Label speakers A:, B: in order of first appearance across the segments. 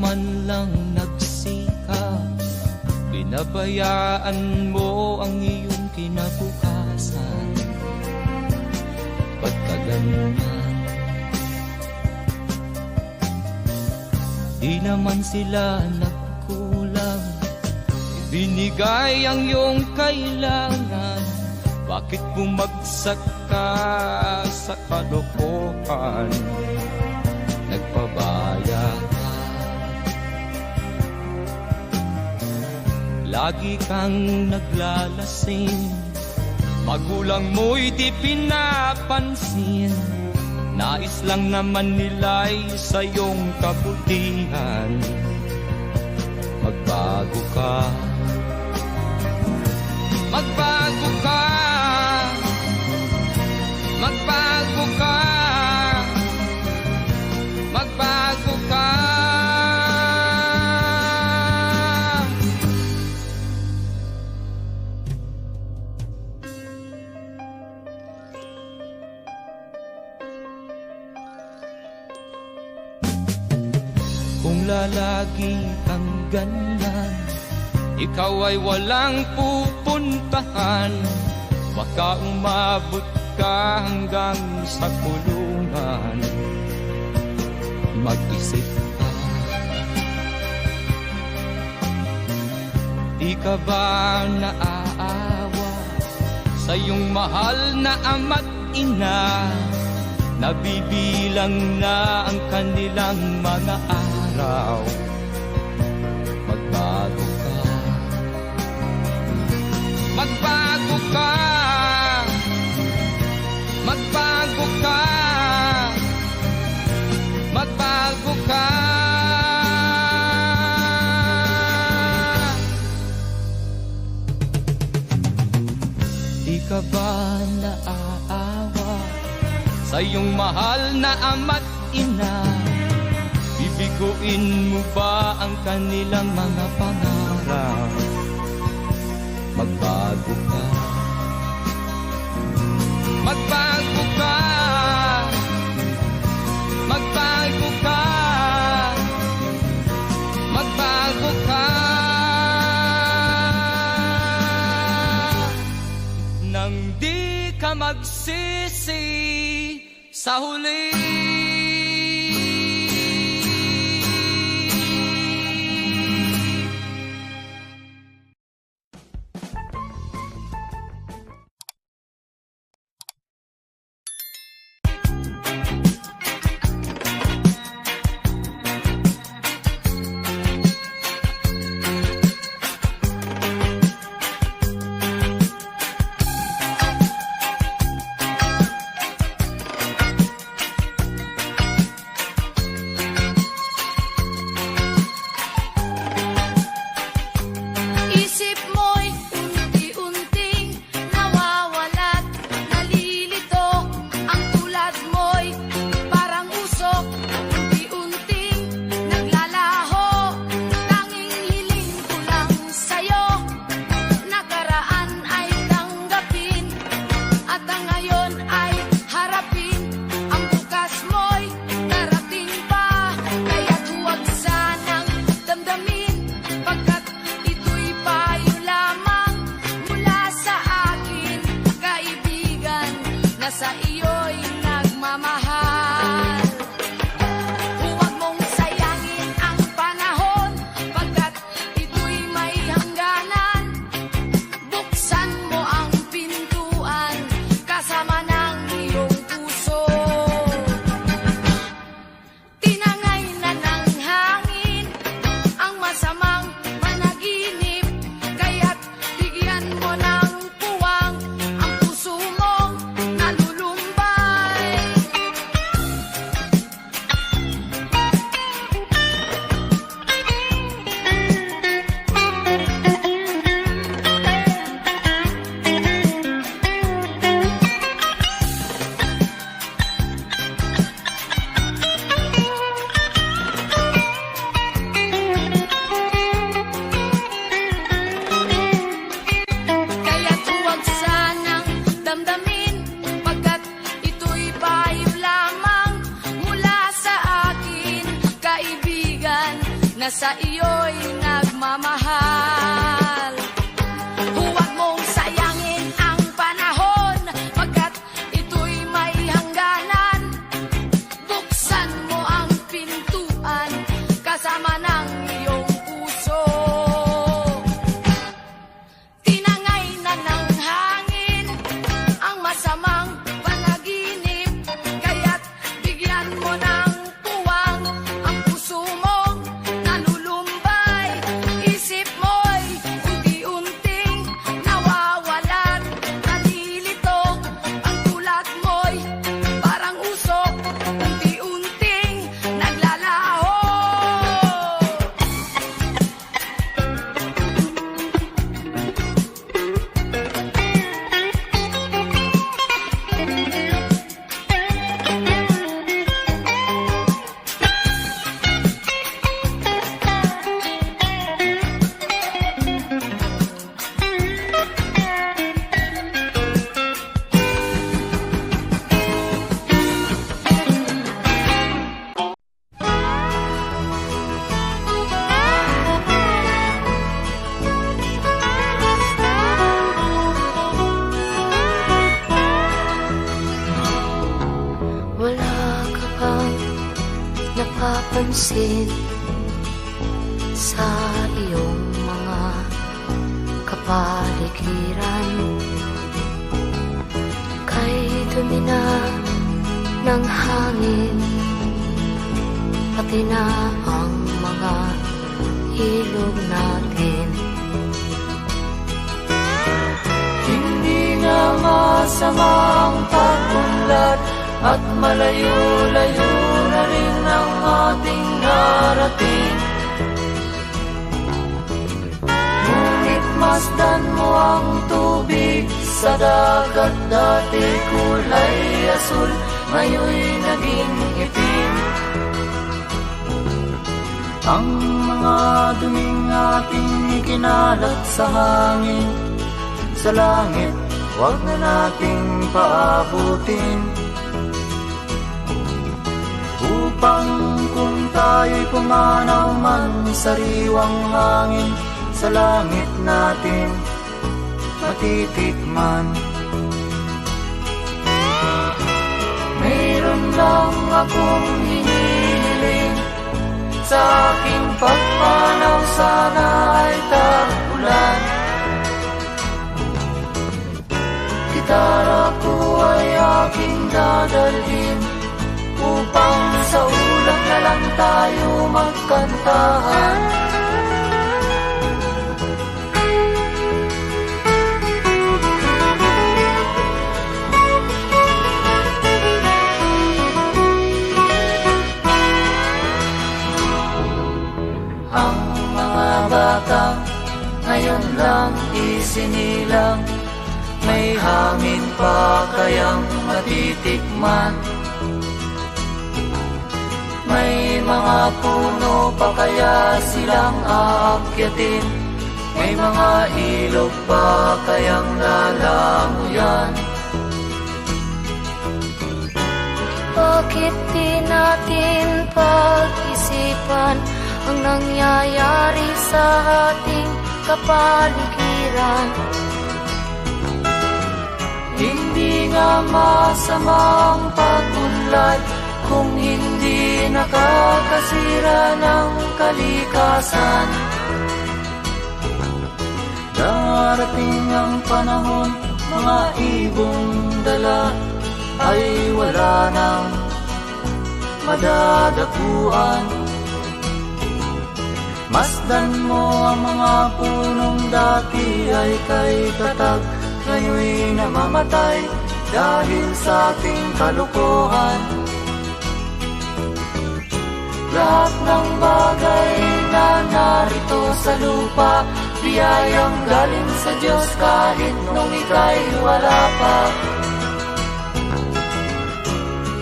A: man lang nagsikap, pinabayaan mo ang iyong kinabukasan. Pagkaganyan, di naman sila nagkulang, ibinigay ang iyong kailangan. Bakit bumagsak ka sa kalokohan? Nagpabaya ka, lagi kang naglalasing, magulang mo'y di pinapansin. Nais lang naman nila'y sa iyong kabutihan. Magbago ka, magbago ka, magbago ka, magbago ka. Kung lalagi kang ganyan, ikaw ay walang pupuntahan. Baka umabot ka hanggang sa kulungan. Mag-isip ka, di ka ba naaawa sa iyong mahal na ama't ina? Nabibilang na ang kanilang mga araw. Magbago ka, magbago ka, magbago ka, magbago ka. Di ka ba naaawa sa iyong mahal na ama't ina? Bibiguin mo ba ang kanilang mga pangarap? Magbago ka, magbago ka, magbago ka, magbago ka. Nang di ka magsisi sa huli.
B: pansin sa iyong mga kapaligiran. Kay dumi na ng hangin, pati na ang mga ilog natin.
C: Hindi na masama ang pag-unlad at malayo-layo na rin ang ating narating. Ngunit masdan mo ang tubig sa dagat, dati kulay asul, ngayon'y naging itim. Ang mga duming ating ikinalat sa hangin, sa langit, huwag na nating paabutin. Upang kung tayo'y pumanaw man sa sariwang hangin, sa langit natin matitikman. Mayroon lang akong hinihiling, sa aking pagpanaw sana ay tag-ulan. Gitara ko ay aking dadalhin, upang sa ulap na lang tayo magkantahan. Ang mga batang ngayon lang isinilang, may hangin pa kayang matitikman. May mga puno pa kaya silang aakyatin, may mga ilog pa kayang lalanguyan.
B: Bakit di natin pag-isipan ang nangyayari sa ating kapaligiran?
C: Hindi nga masama ang pag-unlad kung hindi nakakasira ng kalikasan. Darating ang panahon, mga ibong dala ay wala nang madadapuan. Masdan mo ang mga punong dati ay kay tatag, ngayon'y namamatay dahil sa ating kalukuhan. Lahat ng bagay na narito sa lupa, biyayang galing sa Diyos kahit nung ika'y wala pa.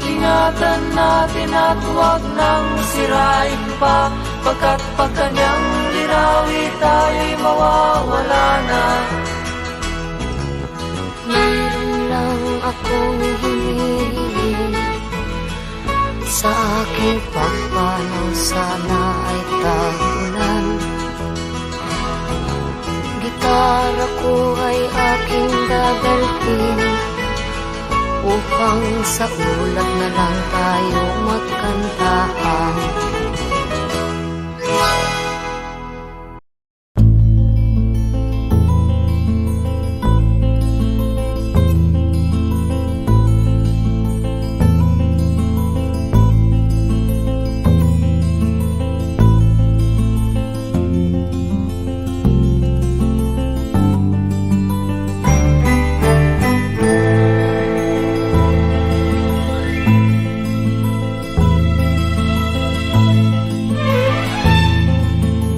C: Ingatan natin at huwag nang sirain pa, pagkat pag kanyang dinawi tayo'y mawawala na.
B: Mayroon lang akong hinihiling, sa aking pagpanaw sana ay tag-ulan. Gitara ko ay aking dadalhin, upang sa ulap na lang tayo magkantahan.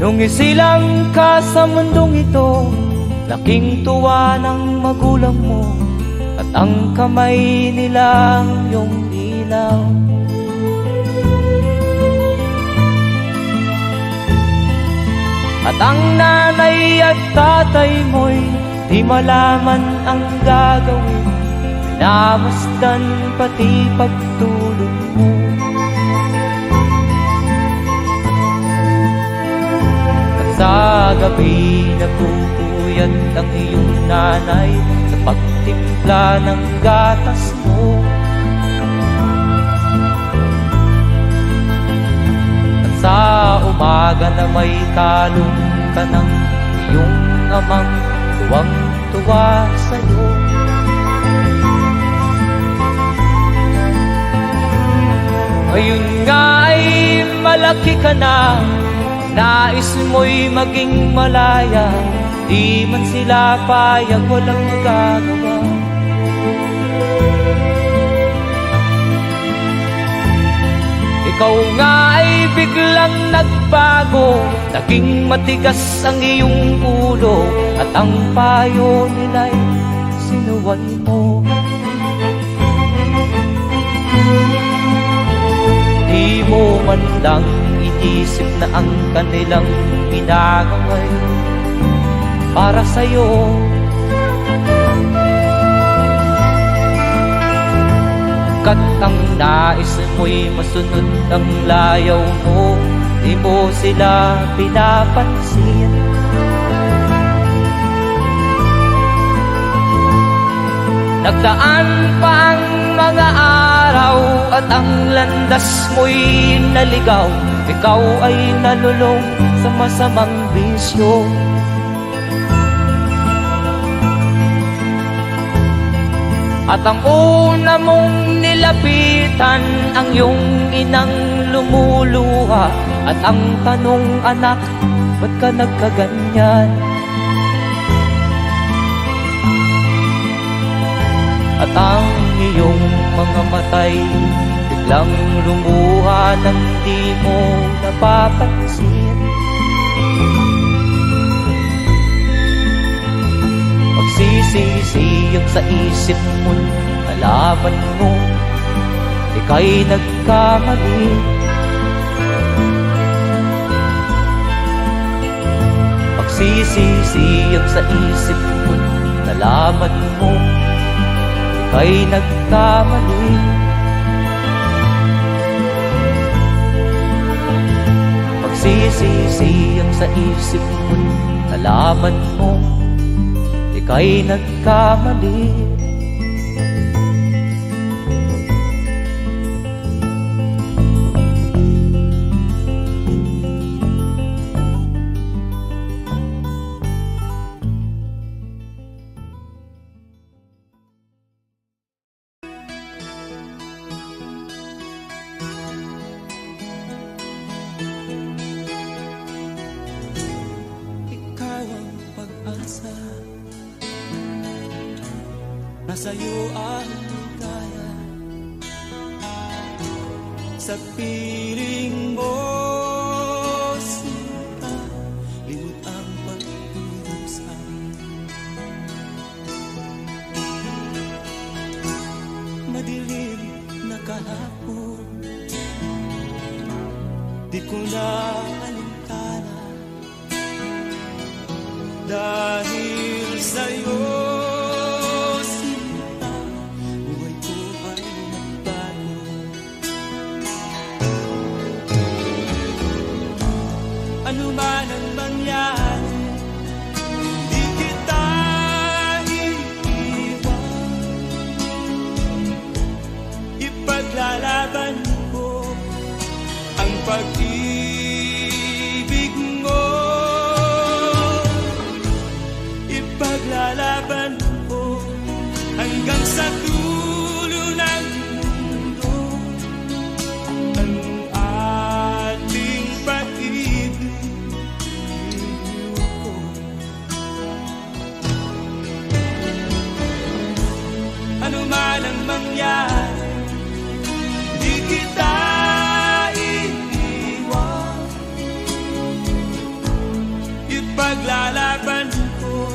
A: Nung isilang ka sa mundong ito, laking tuwa ng magulang mo, at ang kamay nila iyong ilaw. At ang nanay at tatay mo'y di malaman ang gagawin, pinamasdan pati pagtulog mo. Sa gabi napupuyat ang iyong nanay sa pagtimpla ng gatas mo. At Sa umaga na may talong ka ng iyong amang tuwang-tuwa sa'yo. Ngayon nga ay malaki ka na, nais mo'y maging malaya, di man sila payag, walang magagawa. Ikaw nga ay biglang nagbago, naging matigas ang iyong ulo, at ang payo nila'y sinuway mo. Di mo man lang inisip na ang kanilang pinagaway para sa'yo. Kat ang nais mo'y masunod ang layaw mo, di mo sila pinapansin. Nagdaan pa ang mga araw at ang landas mo'y naligaw, ikaw ay nalulong sa masamang bisyo. At ang una mong nilapitan ang iyong inang lumuluha, at ang tanong, anak, ba't ka nagkaganyan? At ang iyong mga matay biglang lumuha nang di mo napapansin. Magsisisiyang sa isip mo, nalaman mo ika'y nagkamali. Magsisisiyang sa isip mo, nalaman mo ika'y nagkamali. Magsisisiyang sa isip mo, nalaman mo ika'y nagkamali.
C: Ikaw ang pag-asa, nasa'yo ang ligaya. Sa piling mo, sinta, limot ang pagdudusa. Madilim na kahapon, di ko na alintana, dahil sa'yo ano man ang mangyari, di kita iiwan. Ipaglalaban ko ang pag-ibig mo. Ipaglalaban ko hanggang sa dulo ng mundo ang ating pag-ibig. Ano man ang mangyari, di kita iiwan. Ipaglalaban ko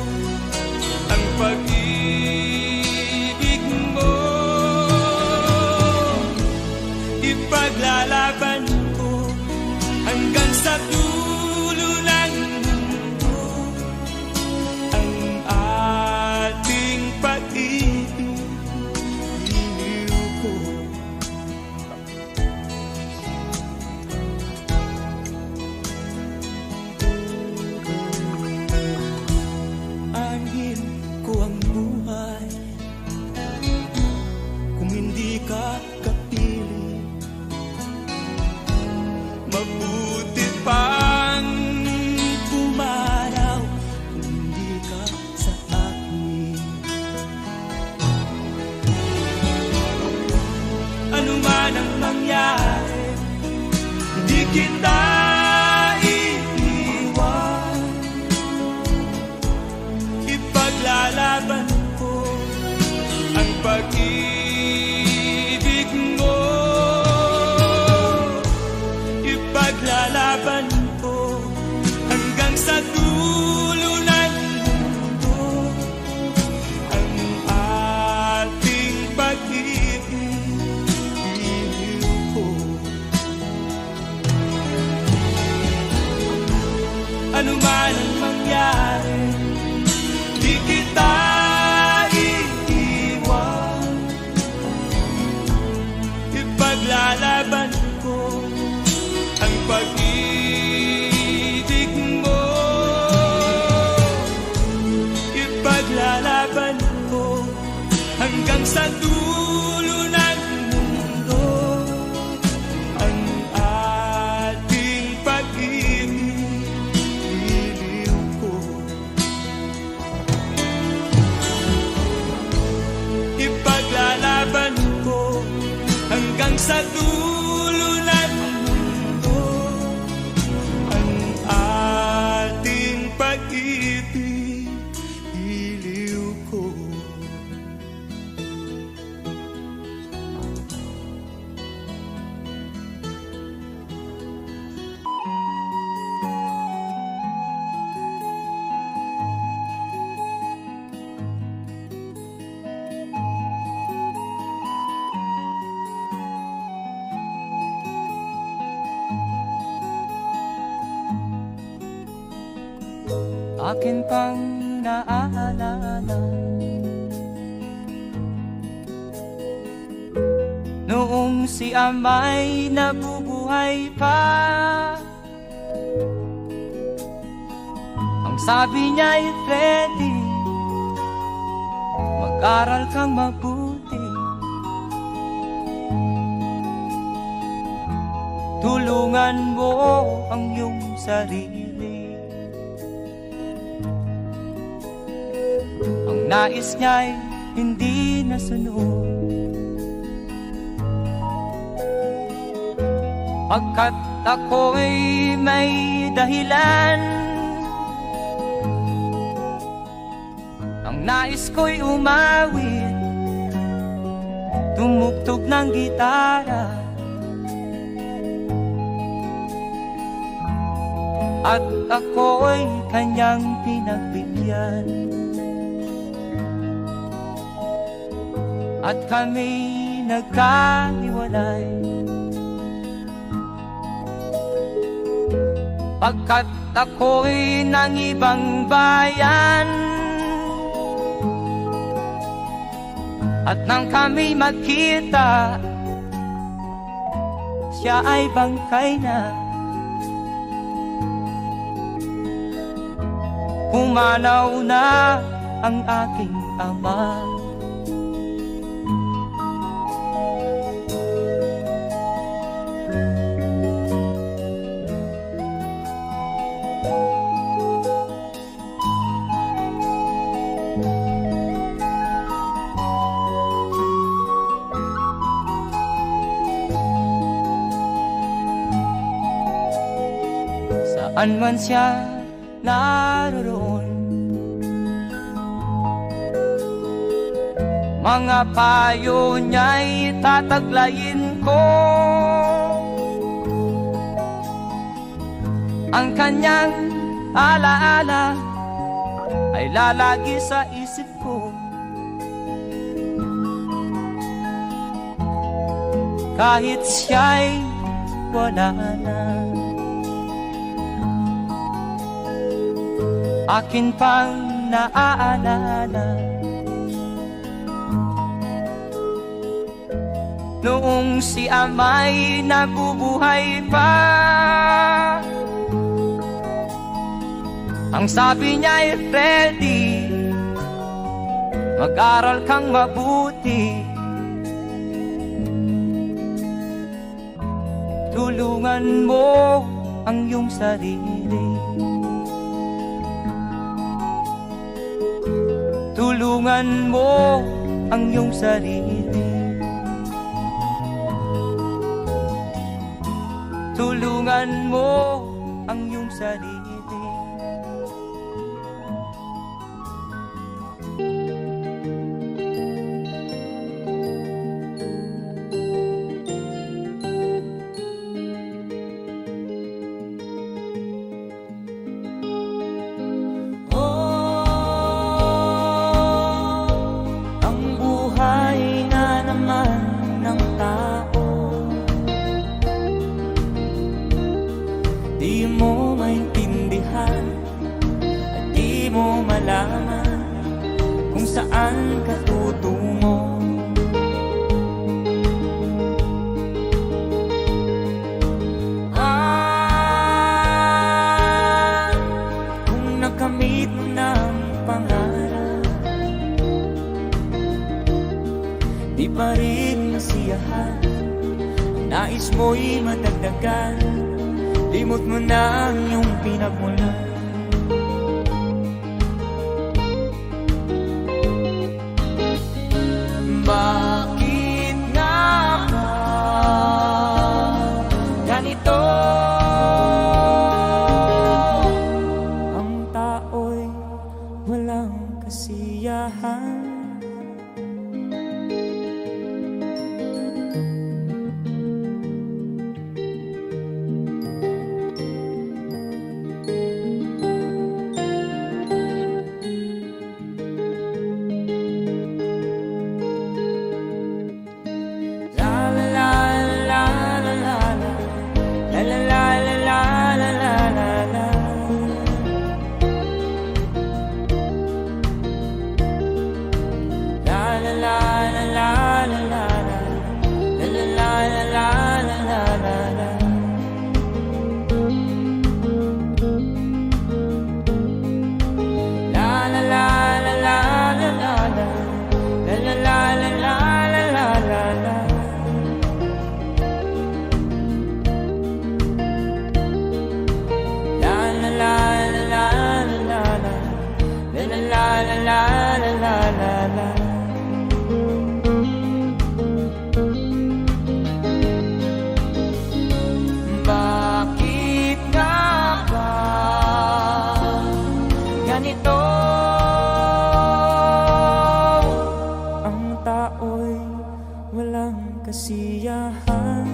C: ang pag-ibig mo. Ipaglalaban ko hanggang sa dulo ng mundo ang ating pag-ibig. Anhin ko ang
A: kita iiwan. Ipaglalaban ko ang pag-ibig mo. Ipaglalaban ko hanggang sa dulo ng mundo ang ating pag-ibig. Iniw ko. Ano man ang mangyari, di kita iiwan. Ipaglalaban ko ang pag-ibig mo. Ipaglalaban ko hanggang sa dulo ng mundo ang ating pag-ibig. Iliw ko. Ipaglalaban ko hanggang sa dulo ng mundo ang ating pag-ibig. Iliw ko. Akin pang naaalala noong si ama'y nabubuhay pa. Ang sabi niya'y Freddy, mag-aral kang mabuti, tulungan mo ang iyong sarili. Ang nais niya'y hindi nasunod, pagkat ako'y may dahilan. Ang nais ko'y umawit, tumugtog ng gitara, at ako'y kanyang pinagbigyan. At kami nagkahiwalay, pagkat ako'y ng ibang bayan. At nang kami magkita, siya ay bangkay na. Pumanaw na ang aking ama. Saan man siya naroon, mga payo niya'y tataglayin ko. Ang kanyang alaala ay lalagi sa isip ko, kahit siya'y wala na. Akin pang naaalala noong si ama'y nabubuhay pa. Ang sabi niya'y Freddy, mag-aral kang mabuti, tulungan mo ang iyong sarili. Tulungan mo ang iyong sarili. Tulungan Tulungan mo ang iyong sarili. Ang buhay nga naman ng tao, di mo maintindihan at di mo malaman kung saan ka tutungo. Kung nakamit mo ng pangarap, di pa rin masiyahan, nais mo'y madagdagan, limot mo na ang iyong pinagmulan. Bakit nga ba ganito? Ang tao'y walang kasiyahan. Bakit nga ba ganito? Ang tao'y walang kasiyahan.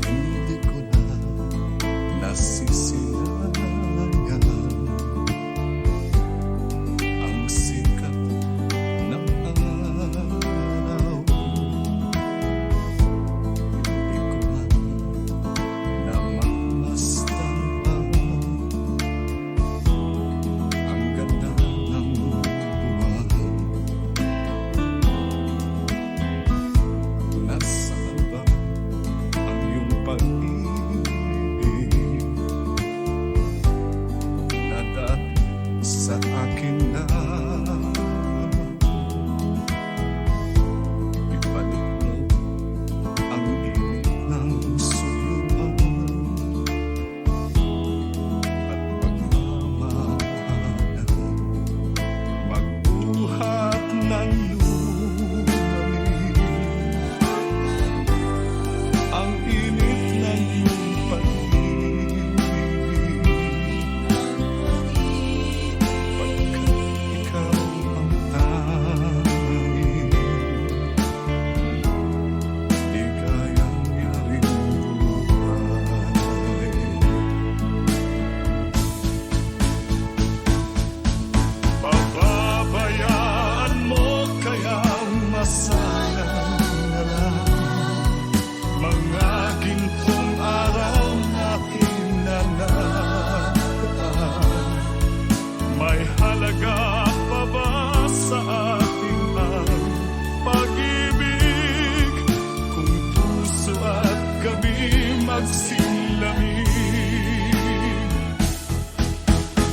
D: Hindi ko na nasisilayan ang sikat ng araw. Hindi ko na namamastan pa ang ganda ng buwan. Nasaan ba ang iyong pag-ibig na dati sa akin na ipalot mo ang init ng suyuan at pagmamahalan, magbuhat ng lumalim ang init ng iyong pag-ibig, pagkat ikaw ang tanging ligayang yaring buhay. Pababayaan mo kaya masalang na lang mga gintong araw natin na nakaraan. May halaga pa ba sa ating ang pag-ibig kung puso at gabi magsilamig?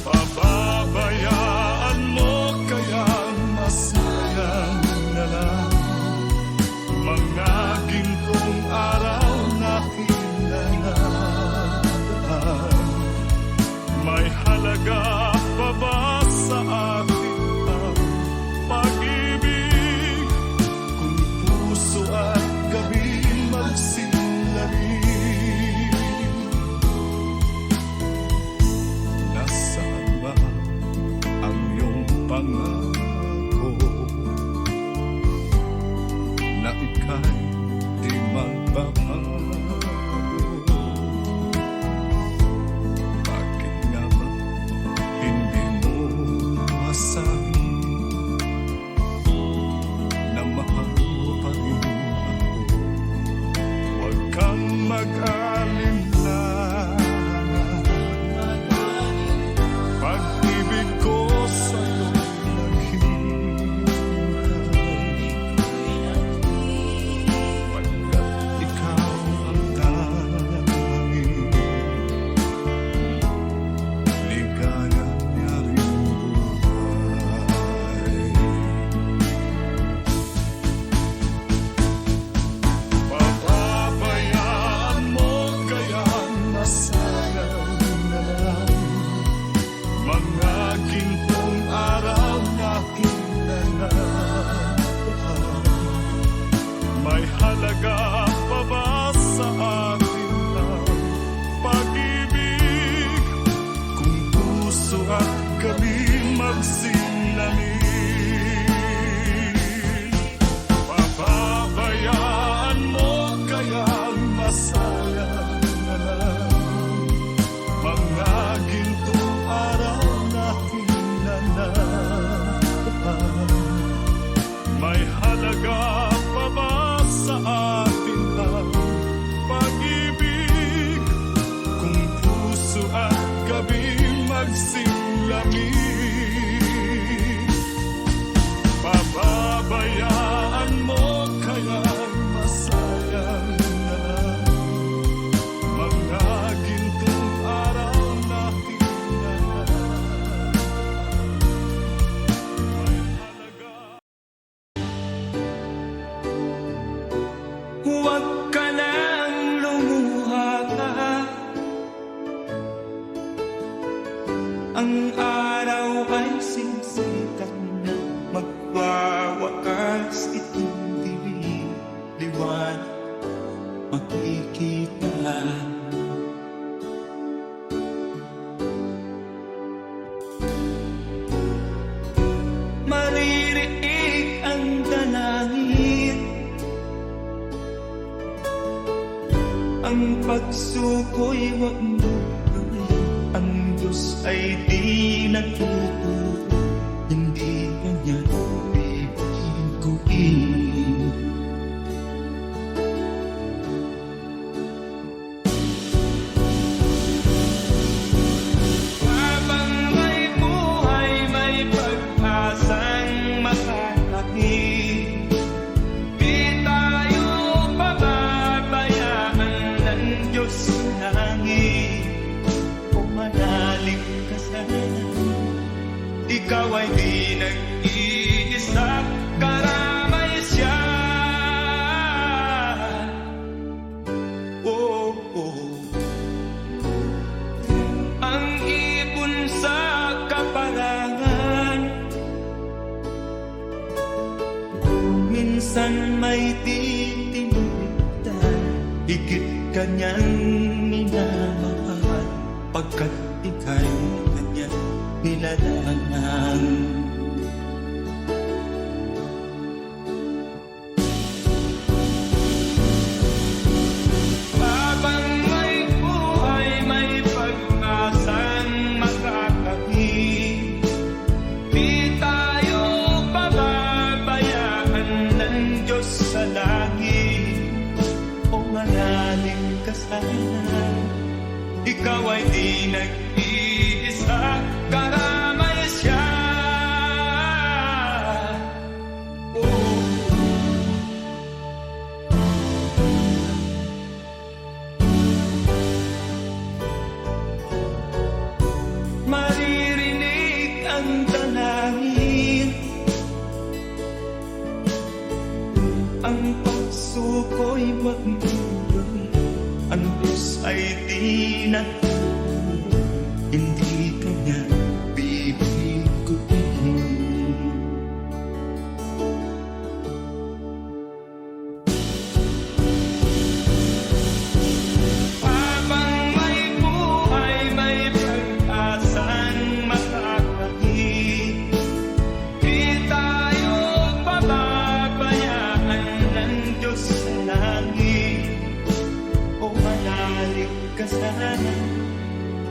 D: Pababayaan mo kaya masaya
E: makikita. Maririnig ang dalangin, ang pagsuko'y huwag mo gawin. Ang Diyos ay di natuturo, hindi kanya bibiguin. Habang may buhay, may pag-asang makakakit. Di tayo pababayaan ng Diyos sa langit. O manalig ka sana, ikaw ay di nag-iisa, karamay siya. Oh, oh. Ang ibon sa kaparangan, minsan may titimutan, higit kanyang minamahal, pagkat ika'y kanyang nilalangan. Habang may buhay, may pag-asang makakakit. Di tayo pababayaan ng Diyos sa langit. O manalig ka sana, ikaw ay di nag-iisa, karamay siya. Oh. Maririnig ang dalangin, ang pagsuko'y huwag mo gawin. Ang Diyos ay di natuturo, hindi kanya bibiguin. Habang may buhay, may pag-asang makakakit. Di tayo pababayaan ng Diyos sa langit. O manalig ka sana,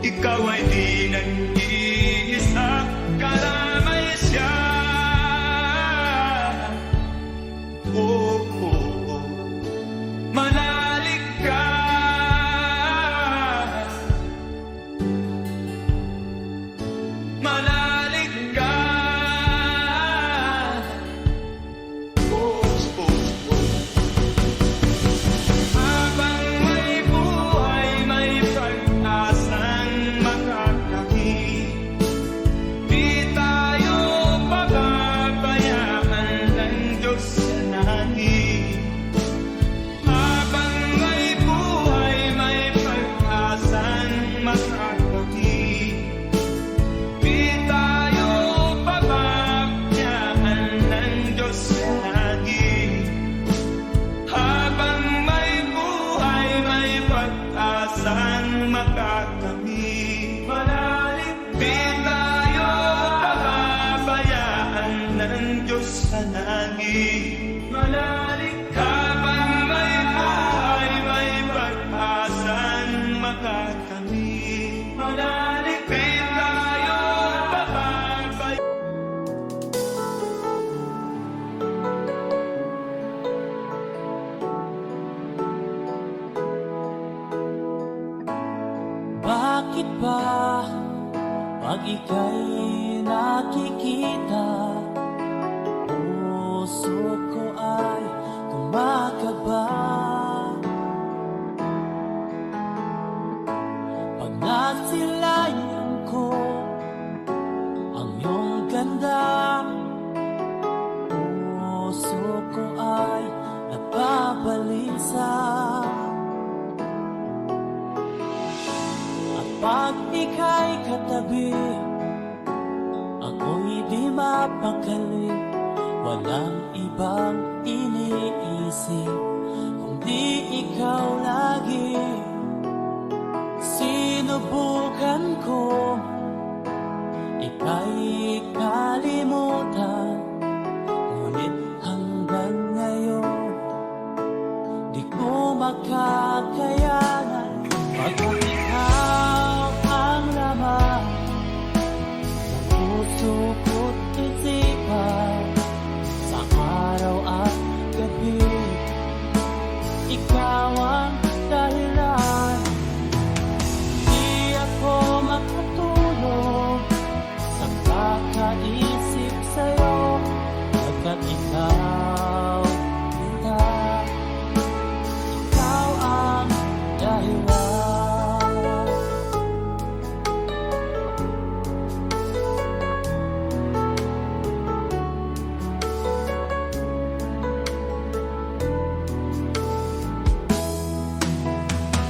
E: ikaw ay di nag-iisa, karamay siya. Oh, oh, oh. Manalig ka, manalig ka. Oh, oh, oh. Habang may buhay, may pag-asang makakakit. Di tayo pababayaan ng Diyos sa langit. Habang may buhay, may pag-asang makakakit. Di tayo pababayaan ng Diyos sa langit. Habang may buhay, may pag-asang makakamit. Manalig, di tayo pababayaan ng Diyos sa langit. Manalig, habang may buhay, may pag-asang makakamit. Manalig, di tayo pababayaan.
A: Bakit ba pag ika'y nakikita, puso ko ay kumakaba? Pag nasilayan ko ang iyong ganda, puso ko ay napabalisa. Pag ika'y katabi, ako'y di mapakali. Walang ibang iniisip, kung
C: di ikaw lagi. Sinubukan ko ika'y kalimutan, ngunit hanggang ngayon di ko makakayanan. Pagkat ikaw ang laman ng puso ko't isipan, sa araw at gabi ikaw ang dahilan. Di ako makatulog sa kakaisip sa'yo, pagkat ikaw, ikaw ang dahilan.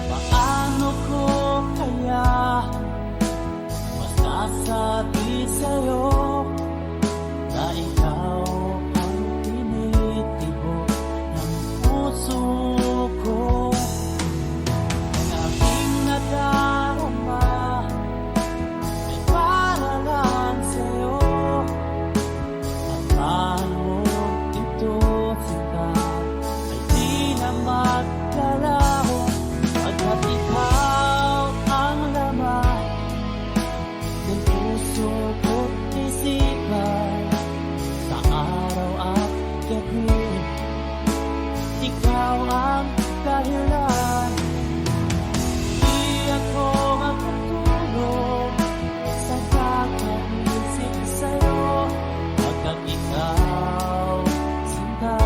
C: Paano ko kaya masasabi sa'yo na ikaw ang tinitibok ng puso ko? Ang aking nadarama ay para lang sa'yo, at paano ito sila ay di na magkalaho. Pagkat ikaw ang laman ng puso ko't isipan, sa araw at gabi ikaw ang dahilan. Di ako makatulog sa kakaisip sa'yo, pagkat ikaw, sinta,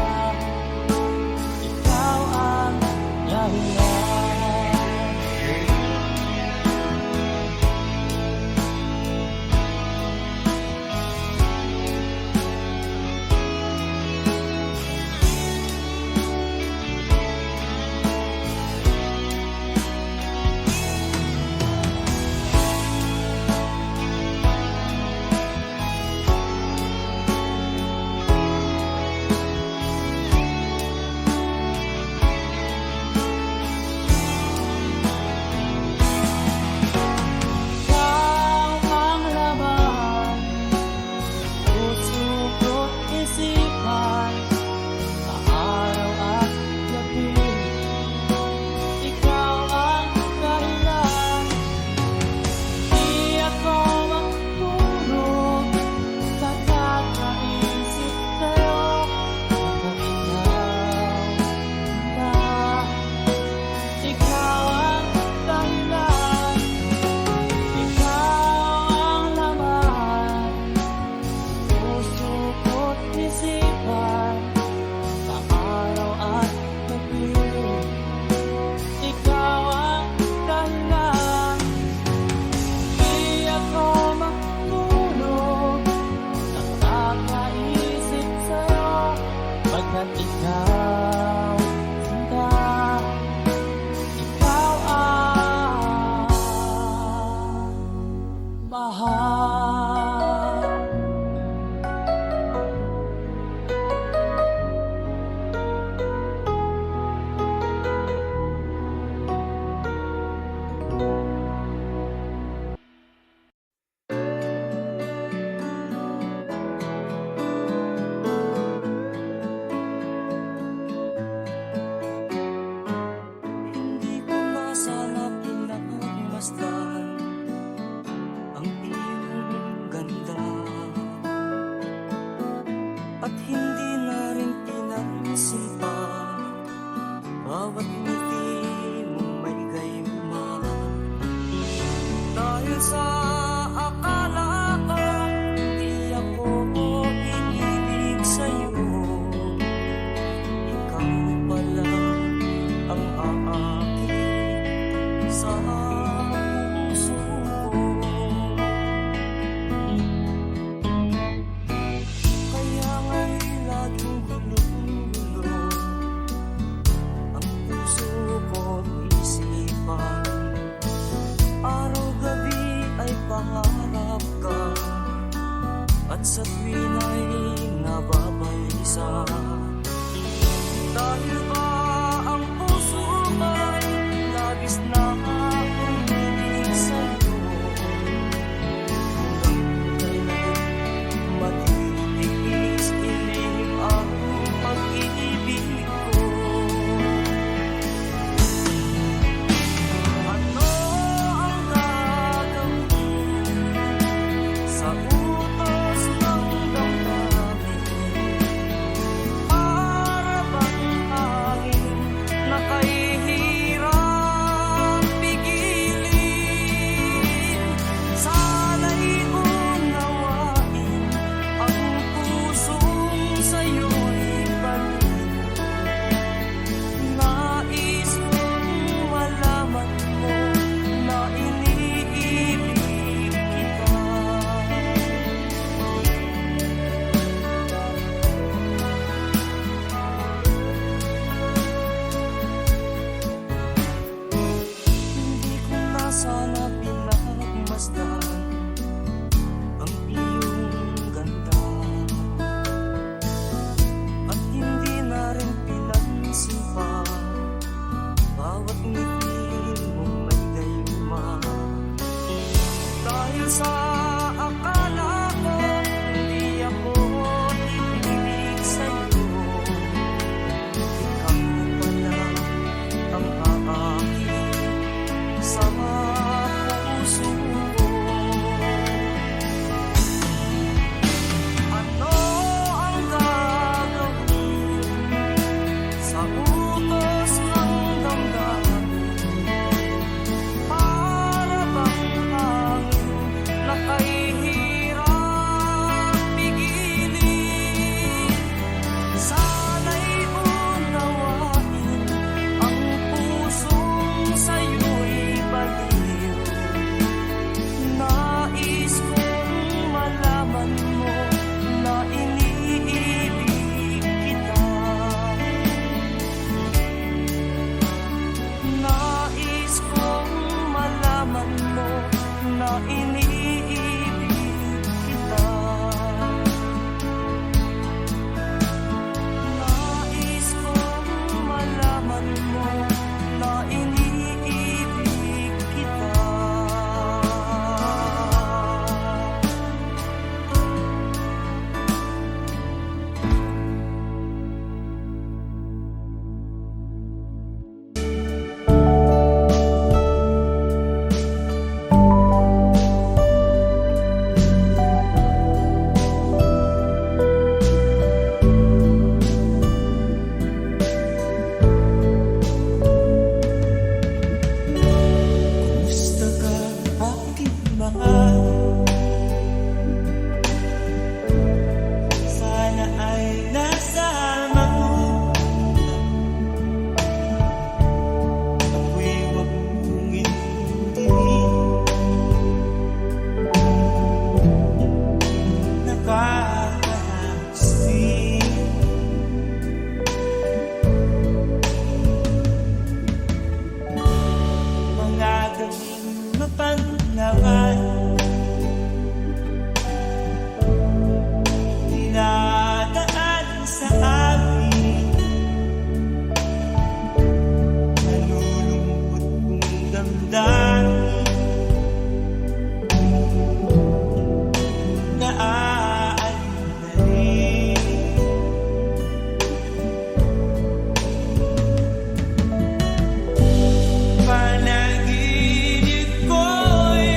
C: ikaw ang dahilan. Ikaw ang laman, puso ko't isipan, sa araw at gabi ikaw ang dahilan. Di ako makatulog sa kakaisip sa'yo, pagkat ikaw ang dahilan. Ikaw ang laman, puso ko't isipan, sa araw at gabi ikaw ang dahilan. Di ako makatulog sa kakaisip sa'yo, pagkat ikaw, sinta, ikaw ang mahal. Hindi ko na sana pinagmasdan ang iyong ganda, at hindi na rin pinansin pa bawat ngiti mong may gayuma. Dahil sa akala ko hindi ako iniibig sa'yo, ikaw pala ang aakit sa puso ko. Kaya nga'y laging gulo-gulo ang puso ko't isipan. Araw-gabi ay pangarap ka, at sa tuwin ay nababalisa. Dahil ba ang
A: sana pinagmasdan ang iyong ganda, at hindi na rin pinansin pa bawat ngiti mong may gayuma. Dahil sa akala ko hindi ako ibig sa'yo, ikaw pala ang aakit sa puso ko. Ano ang gagawin sa utos ng damdamin? Para bang hangin na kahihirap pigilin? Sana'y unawain ang pusong sa'yo'y baliw. Nais kong malaman mo na iniibig kita. Nais kong malaman mo na iniibig kita. Nais kong malaman mo na iniibig kita. Kumusta ka, aking mahal? Sana ay nasama mo. Ako'y huwag mong intindihin. Nakakahastin. Mga gawing mapangawan, dinadaan sa amin. Nalulungkot kong damdamin, naaalala na rin. Panaginip ko'y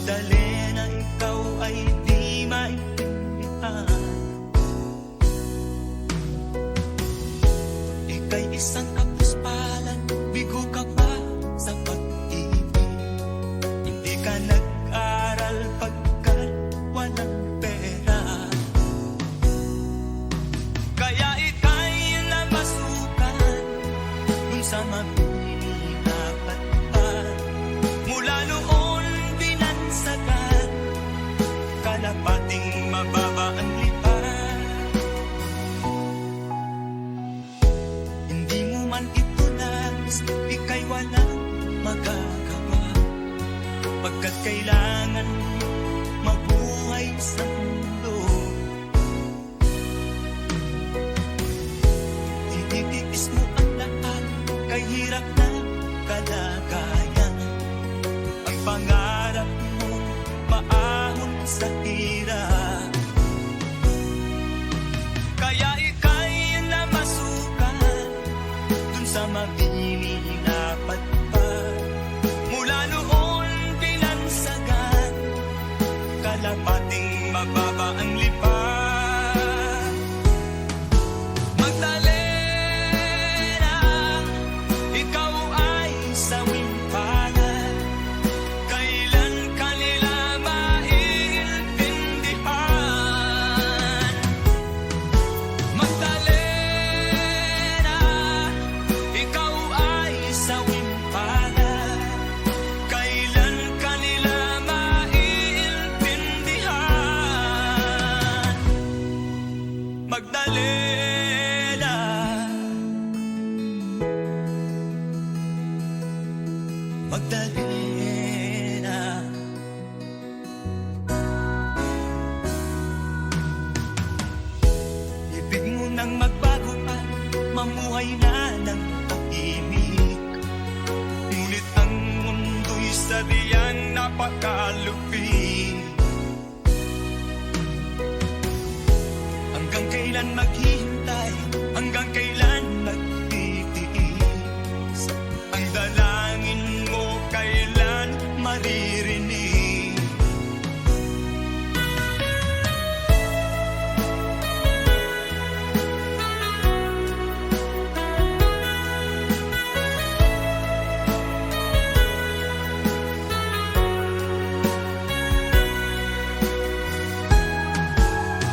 E: Magdalena, ikaw ay di maintindihan. Ika'y isang kapuspalan, bigo ka pa sa pag-ibig. Hindi ka nag-aral pagkat walang pera, kaya ika'y namasukan dun sa mabininapat pa. Mula noon binansagan, kalapating mababa ang lipan. Hindi mo man ito nais, ika'y walang magagawa, pagkat kailangan mabuhay sa mundo. Tinitiis mo ang lahat, kay hirap na kalagayan. Ang pangarap mo maahon sa hirap, kaya ika'y namasukan dun sa mabininapat pa. Mula noon binansagan, kalapating mababa ang lipan. Magdalena, ikaw ay sawing palad, kailan kanila maiintindihan. Magdalena, ikaw ay sawing palad, kailan kanila maiintindihan. Magdalena, Magdalena. Ibig mo nang magbago pa, mamuhay na ng tahimik. Ngunit ang mundo'y sadyang napakalupit. Hanggang kailan maghihintay, hanggang kailan magtitiis? Ang dalangin mo kailan maririnig?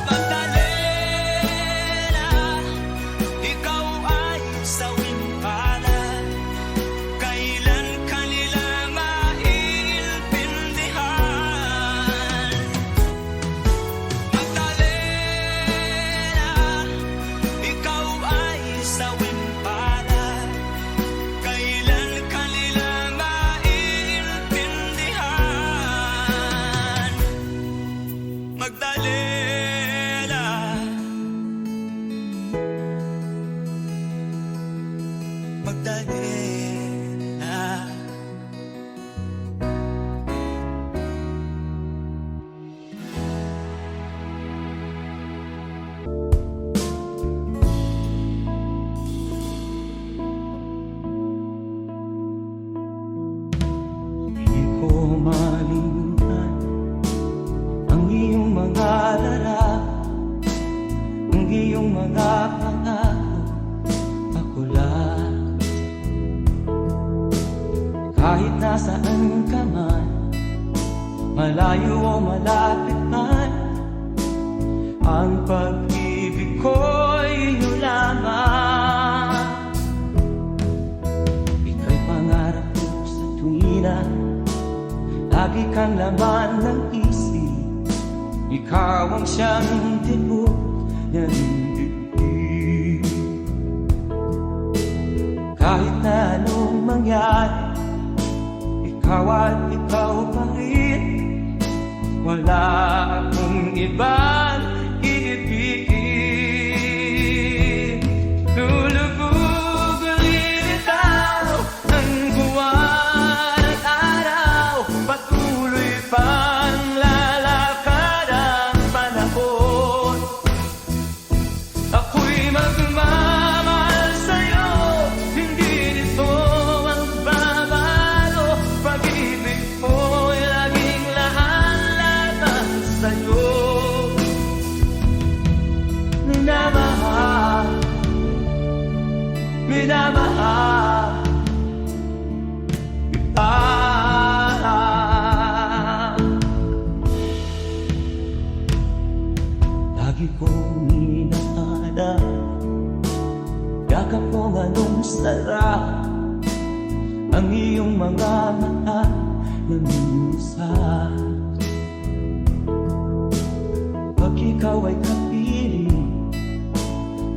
E: Magdalena, ikaw ay sawing palad, kailan kanila maiintindihan. Magdalena, ikaw ay sawing palad, kailan kanila maiintindihan. Magdalena, Magdalena.
A: Di ko malimutan ang iyong mga larap, ang iyong mga pangako, ako lang. Kahit nasaan ka man, malayo o malapit man, ang pag-ibig ko'y iyong lamang. Ika'y pangarap ko sa tuwina, lagi kang laman ng isip. Ikaw ang siyang tibok ng dibdib. Kahit na anong mangyari, ikaw at ikaw pa rin. Wala akong ibang iibigin. Lulubog ulit ang buwan at araw, patuloy pang lalakad ang panahon. Ako'y magmamahal sa'yo, hindi nito ang babago. Pag-ibig mo'y laging lahat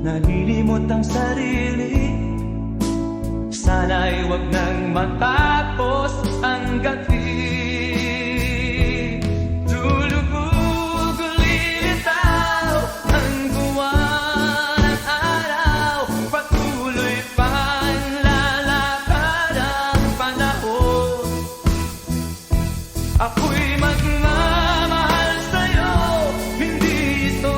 A: nalilimot ang sarili. Sana'y wag nang matapos ang gabi. Lulubog, lilitaw ang buwan at araw. Patuloy pang lalakad ang panahon. Ako'y magmamahal sa'yo, hindi ito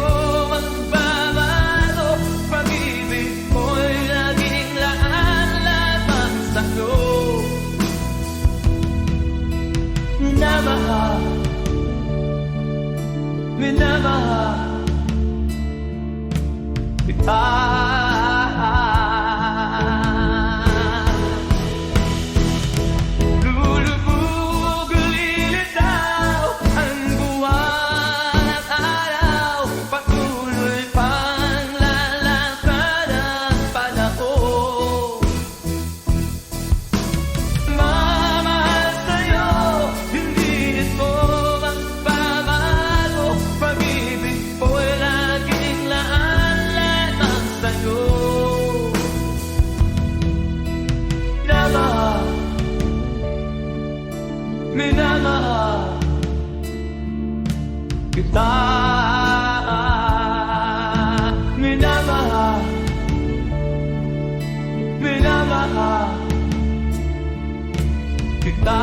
A: magbabago. Pag-ibig ko'y laging laan lamang sa'yo. Minamahal, minamahal kita. Lulubog, lilitaw ang buwan at araw. Patuloy pang lalakad ang panahon. Mamahal sa'yo, hindi ito magbabago. Pag-ibig ko'y laging laan lamang sa'yo. Minamahal, minamahal kita. Minamahal, minamahal kita.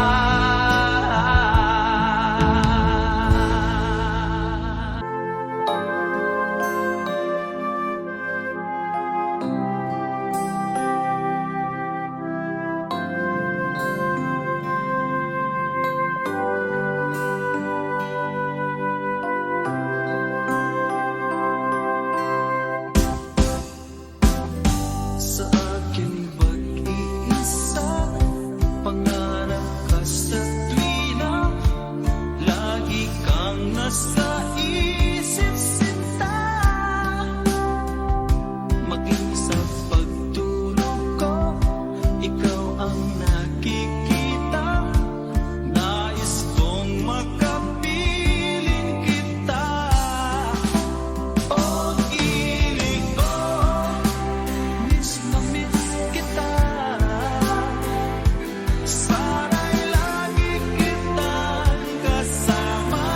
C: Sa akin mag-iisa, pangarap ka sa tuwina. Lagi kang nasa isip sinta. Maging sa pagtulog ko, ikaw ang nakikita. Nais kong makapiling kita. Pag-ibig ko, miss na miss kita. Sana'y lagi kitang kasama.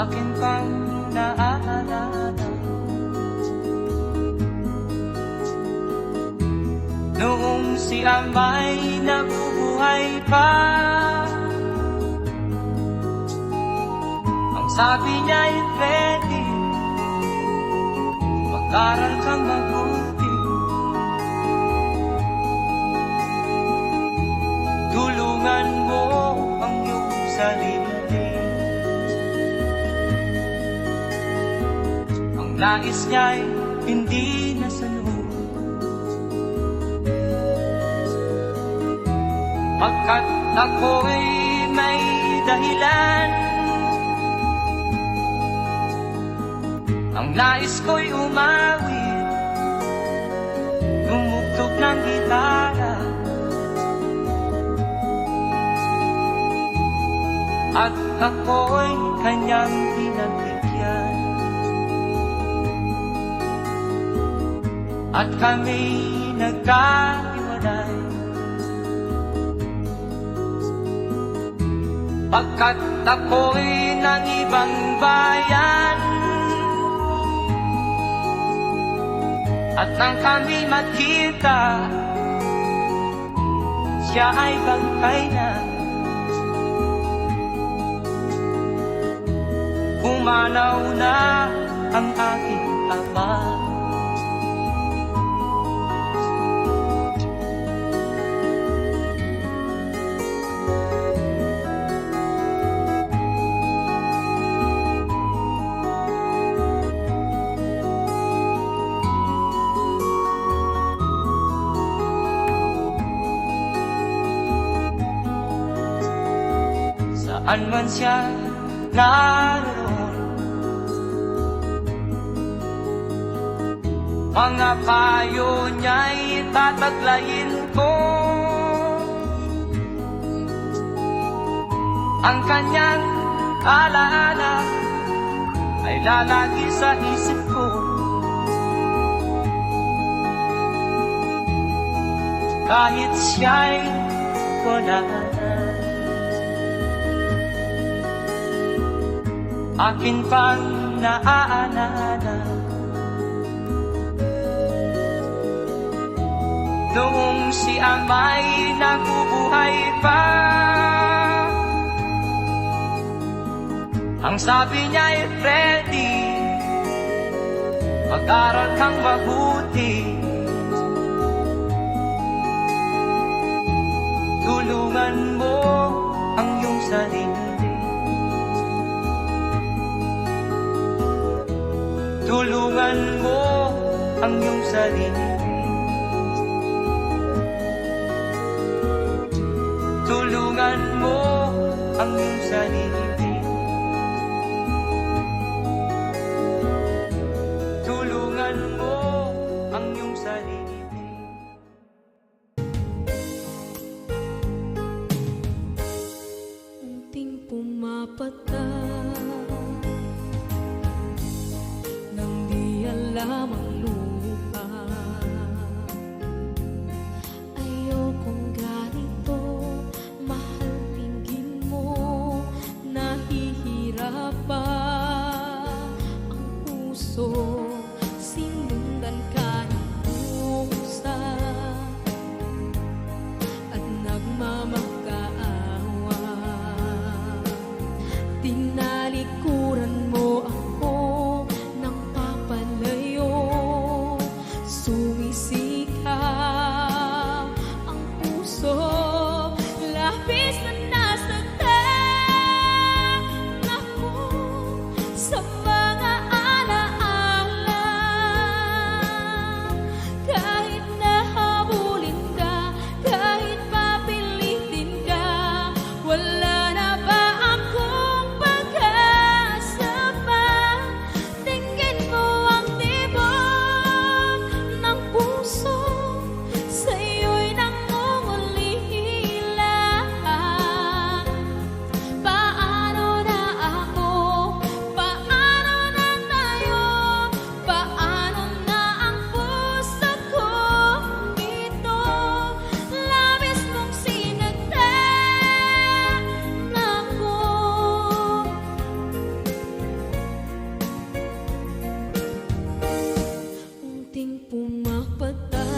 A: akin pang naaalala. Noong si Amay nabubuhay pa, ang sabi niya ay Freddy, mag-aral kang mabuti, tulungan mo ang iyong sarili. Ang nais niya'y hindi nasunod, pagkat ako'y may dahilan. Ang nais ko'y umawi, tumugtog ng gitara, at ako'y kanyang pinagbigyan. At kami nagkahiwalay, pagkat ako'y ng ibang bayan. At nang kami magkita, siya ay bangkay na. Pumanaw na ang aking ama. Saan man siya naroon, mga payo niya'y tataglayin ko. Ang kanyang alaala ay lalagi sa isip ko. Kahit siya'y wala na, akin pang naaalala. Noong si Amay nabubuhay pa, ang sabi niya ay Freddy, mag-aral kang mabuti, tulungan mo ang iyong sarili. Tulungan mo ang iyong sarili. Tulungan mo ang iyong sarili. Tulungan mo ang iyong sarili.
B: Unting pumapatak nang di alam ang lupa. Ayokong ganito, mahal, tingin mo na pumapatay.